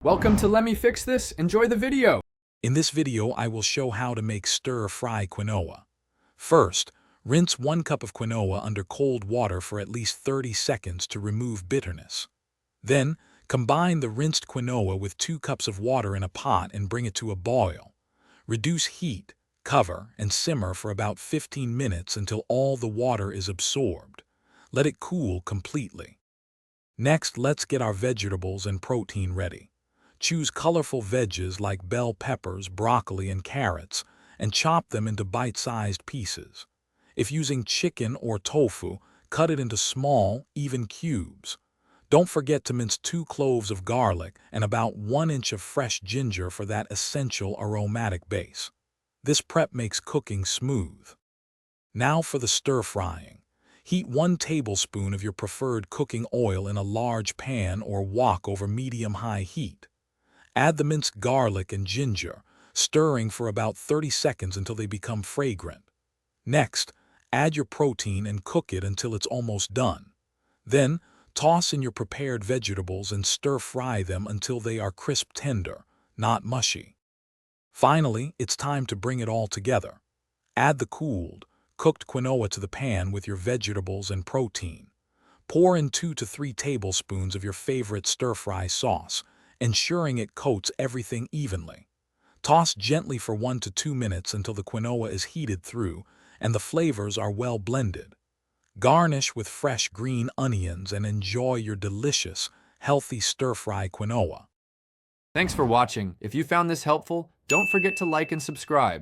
Welcome to Let Me Fix This. Enjoy the video. In this video, I will show how to make stir-fry quinoa. First, rinse 1 cup of quinoa under cold water for at least 30 seconds to remove bitterness. Then, combine the rinsed quinoa with 2 cups of water in a pot and bring it to a boil. Reduce heat, cover, and simmer for about 15 minutes until all the water is absorbed. Let it cool completely. Next, let's get our vegetables and protein ready. Choose colorful veggies like bell peppers, broccoli, and carrots, and chop them into bite-sized pieces. If using chicken or tofu, cut it into small, even cubes. Don't forget to mince 2 cloves of garlic and about 1 inch of fresh ginger for that essential aromatic base. This prep makes cooking smooth. Now for the stir-frying. Heat 1 tablespoon of your preferred cooking oil in a large pan or wok over medium-high heat. Add the minced garlic and ginger, stirring for about 30 seconds until they become fragrant. Next, add your protein and cook it until it's almost done. Then, toss in your prepared vegetables and stir-fry them until they are crisp tender, not mushy. Finally, it's time to bring it all together. Add the cooled, cooked quinoa to the pan with your vegetables and protein. Pour in 2 to 3 tablespoons of your favorite stir-fry sauce, ensuring it coats everything evenly. Toss gently for 1 to 2 minutes until the quinoa is heated through and the flavors are well blended. Garnish with fresh green onions and enjoy your delicious, healthy stir-fry quinoa. Thanks for watching. If you found this helpful, don't forget to like and subscribe.